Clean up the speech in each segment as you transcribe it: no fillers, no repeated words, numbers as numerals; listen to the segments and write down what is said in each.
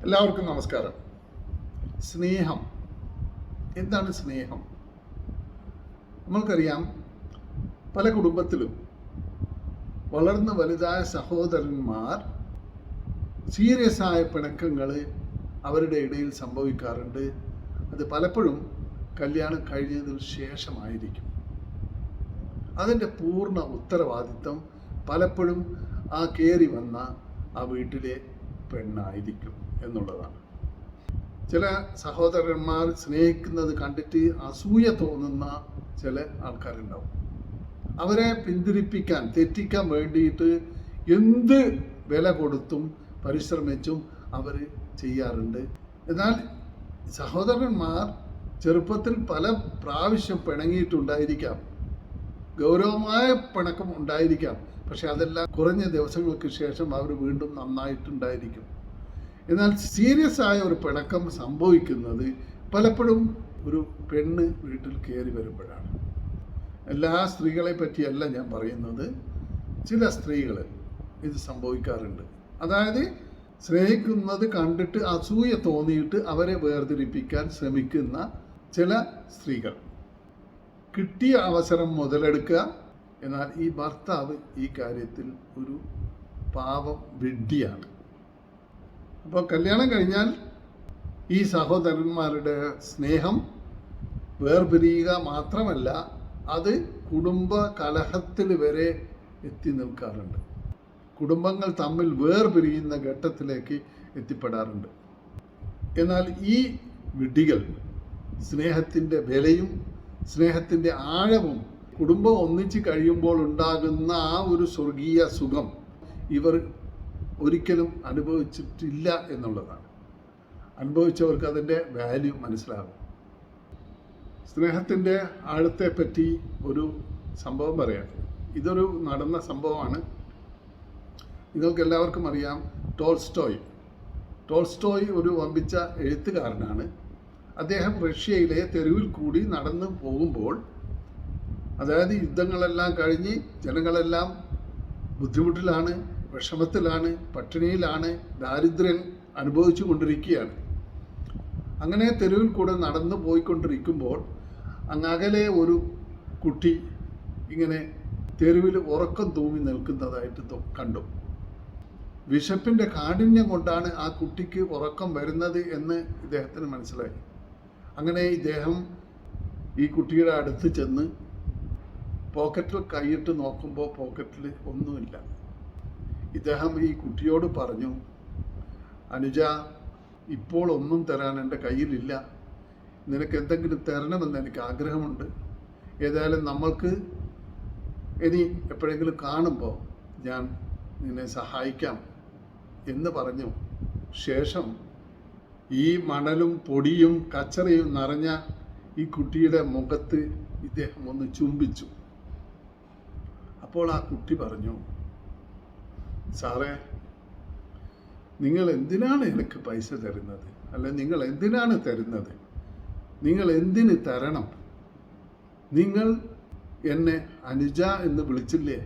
എല്ലാവർക്കും നമസ്കാരം. സ്നേഹം എന്താണ്? സ്നേഹം നമ്മൾക്കറിയാം. പല കുടുംബത്തിലും വളർന്ന് വലുതായ സഹോദരന്മാർ സീരിയസ് ആയ പിണക്കങ്ങൾ അവരുടെ ഇടയിൽ സംഭവിക്കാറുണ്ട്. അത് പലപ്പോഴും കല്യാണം കഴിഞ്ഞതിന് ശേഷമായിരിക്കും. അതിൻ്റെ പൂർണ്ണ ഉത്തരവാദിത്വം പലപ്പോഴും ആ കയറി വന്ന ആ വീട്ടിലെ പെണ്ണായിരിക്കും എന്നുള്ളതാണ്. ചില സഹോദരന്മാർ സ്നേഹിക്കുന്നത് കണ്ടിട്ട് അസൂയ തോന്നുന്ന ചില ആൾക്കാരുണ്ടാവും. അവരെ പിന്തിരിപ്പിക്കാൻ, തെറ്റിക്കാൻ വേണ്ടിയിട്ട് എന്ത് വില കൊടുത്തും പരിശ്രമിച്ചും അവർ ചെയ്യാറുണ്ട്. എന്നാൽ സഹോദരന്മാർ ചെറുപ്പത്തിൽ പല പ്രാവശ്യം പിണങ്ങിയിട്ടുണ്ടായിരിക്കാം, ഗൗരവമായ പിണക്കം ഉണ്ടായിരിക്കാം. പക്ഷെ അതെല്ലാം കുറഞ്ഞ ദിവസങ്ങൾക്ക് ശേഷം അവർ വീണ്ടും നന്നായിട്ടുണ്ടായിരിക്കും. എന്നാൽ സീരിയസ് ആയ ഒരു പിണക്കം സംഭവിക്കുന്നത് പലപ്പോഴും ഒരു പെണ്ണ് വീട്ടിൽ കയറി വരുമ്പോഴാണ്. എല്ലാ സ്ത്രീകളെ പറ്റിയല്ല ഞാൻ പറയുന്നത്, ചില സ്ത്രീകൾ ഇത് സംഭവിക്കാറുണ്ട്. അതായത് സ്നേഹിക്കുന്നത് കണ്ടിട്ട് അസൂയ തോന്നിയിട്ട് അവരെ വേർതിരിപ്പിക്കാൻ ശ്രമിക്കുന്ന ചില സ്ത്രീകൾ. കിട്ടിയ അവസരം മുതലെടുക്കുക. എന്നാൽ ഈ ഭർത്താവ് ഈ കാര്യത്തിൽ ഒരു പാവം വിഡ്ഢിയാണ്. അപ്പോൾ കല്യാണം കഴിഞ്ഞാൽ ഈ സഹോദരന്മാരുടെ സ്നേഹം വേർപിരിയുക മാത്രമല്ല, അത് കുടുംബ കലഹത്തിൽ വരെ എത്തി നിൽക്കാറുണ്ട്. കുടുംബങ്ങൾ തമ്മിൽ വേർപിരിയുന്ന ഘട്ടത്തിലേക്ക് എത്തിപ്പെടാറുണ്ട്. എന്നാൽ ഈ വിഡ്ഢികൾ സ്നേഹത്തിൻ്റെ വിലയും സ്നേഹത്തിൻ്റെ ആഴവും കുടുംബം ഒന്നിച്ച് കഴിയുമ്പോൾ ഉണ്ടാകുന്ന ആ ഒരു സ്വർഗീയ സുഖം ഇവർ ഒരിക്കലും അനുഭവിച്ചിട്ടില്ല എന്നുള്ളതാണ്. അനുഭവിച്ചവർക്ക് അതിൻ്റെ വാല്യൂ മനസ്സിലാകും. സ്നേഹത്തിൻ്റെ ആഴത്തെ പറ്റി ഒരു സംഭവം പറയാം. ഇതൊരു നടന്ന സംഭവമാണ്. നിങ്ങൾക്ക് എല്ലാവർക്കും അറിയാം, ടോൾസ്റ്റോയ് ഒരു വമ്പിച്ച എഴുത്തുകാരനാണ്. അദ്ദേഹം റഷ്യയിലെ തെരുവിൽ കൂടി നടന്നു പോകുമ്പോൾ, അതായത് യുദ്ധങ്ങളെല്ലാം കഴിഞ്ഞ് ജനങ്ങളെല്ലാം ബുദ്ധിമുട്ടിലാണ്, വിഷമത്തിലാണ്, പട്ടിണിയിലാണ്, ദാരിദ്ര്യം അനുഭവിച്ചു കൊണ്ടിരിക്കുകയാണ്. അങ്ങനെ തെരുവിൽ കൂടെ നടന്നു പോയിക്കൊണ്ടിരിക്കുമ്പോൾ അങ്ങകലെ ഒരു കുട്ടി ഇങ്ങനെ തെരുവിൽ ഉറക്കം തൂങ്ങി നിൽക്കുന്നതായിട്ട് കണ്ടു. വിശപ്പിൻ്റെ കാഠിന്യം കൊണ്ടാണ് ആ കുട്ടിക്ക് ഉറക്കം വരുന്നത് എന്ന് ഇദ്ദേഹത്തിന് മനസ്സിലായി. അങ്ങനെ ഇദ്ദേഹം ഈ കുട്ടിയുടെ അടുത്ത് ചെന്ന് പോക്കറ്റിൽ കൈയിട്ട് നോക്കുമ്പോൾ പോക്കറ്റിൽ ഒന്നുമില്ല. ഇദ്ദേഹം ഈ കുട്ടിയോട് പറഞ്ഞു, അനുജ, ഇപ്പോൾ ഒന്നും തരാൻ എൻ്റെ കയ്യിലില്ല. നിനക്ക് എന്തെങ്കിലും തരണമെന്ന് എനിക്ക് ആഗ്രഹമുണ്ട്. ഏതായാലും നമ്മൾക്ക് ഇനി എപ്പോഴെങ്കിലും കാണുമ്പോൾ ഞാൻ നിന്നെ സഹായിക്കാം എന്ന് പറഞ്ഞു. ശേഷം ഈ മണലും പൊടിയും കച്ചറയും നിറഞ്ഞ ഈ കുട്ടിയുടെ മുഖത്ത് ഇദ്ദേഹം ഒന്ന് ചുംബിച്ചു. അപ്പോൾ ആ കുട്ടി പറഞ്ഞു, സാറേ, നിങ്ങൾ എന്തിനാണ് എനിക്ക് പൈസ തരുന്നത്? അല്ല, നിങ്ങൾ എന്തിനാണ് തരുന്നത്? നിങ്ങൾ എന്തിന് തരണം? നിങ്ങൾ എന്നെ അനുജ എന്ന് വിളിച്ചില്ലേ?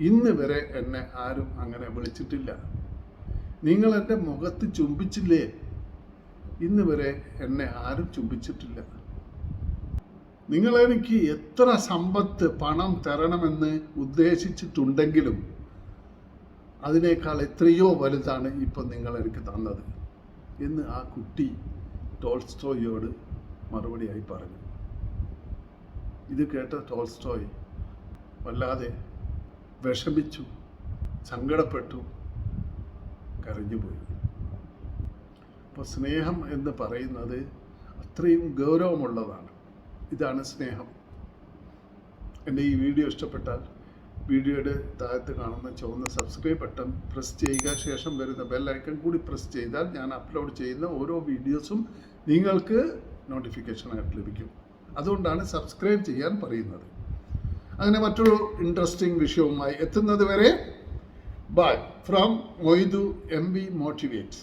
ഇന്ന് വരെ എന്നെ ആരും അങ്ങനെ വിളിച്ചിട്ടില്ല. നിങ്ങൾ എൻ്റെ മുഖത്ത് ചുംബിച്ചില്ലേ? ഇന്ന് വരെ എന്നെ ആരും ചുംബിച്ചിട്ടില്ല. നിങ്ങളെനിക്ക് എത്ര സമ്പത്ത്, പണം തരണമെന്ന് ഉദ്ദേശിച്ചിട്ടുണ്ടെങ്കിലും അതിനേക്കാൾ എത്രയോ വലുതാണ് ഇപ്പം നിങ്ങൾ എനിക്ക് തന്നത് എന്ന് ആ കുട്ടി ടോൾസ്റ്റോയോട് മറുപടിയായി പറഞ്ഞു. ഇത് കേട്ട ടോൾസ്റ്റോയ് വല്ലാതെ വിഷമിച്ചു, സങ്കടപ്പെട്ടു, കരഞ്ഞുപോയി. അപ്പോൾ സ്നേഹം എന്ന് പറയുന്നത് അത്രയും ഗൗരവമുള്ളതാണ്. ഇതാണ് സ്നേഹം. എൻ്റെ ഈ വീഡിയോ ഇഷ്ടപ്പെട്ടാൽ വീഡിയോയുടെ താഴത്ത് കാണുന്ന ചുവന്ന സബ്സ്ക്രൈബ് ബട്ടൺ പ്രസ് ചെയ്യുക. ശേഷം വരുന്ന ബെൽ ഐക്കൺ കൂടി പ്രസ് ചെയ്താൽ ഞാൻ അപ്ലോഡ് ചെയ്യുന്ന ഓരോ വീഡിയോസും നിങ്ങൾക്ക് നോട്ടിഫിക്കേഷനായിട്ട് ലഭിക്കും. അതുകൊണ്ടാണ് സബ്സ്ക്രൈബ് ചെയ്യാൻ പറയുന്നത്. അങ്ങനെ മറ്റൊരു ഇൻട്രസ്റ്റിംഗ് വിഷയവുമായി എത്തുന്നത് വരെ bye from Moidu MV motivate.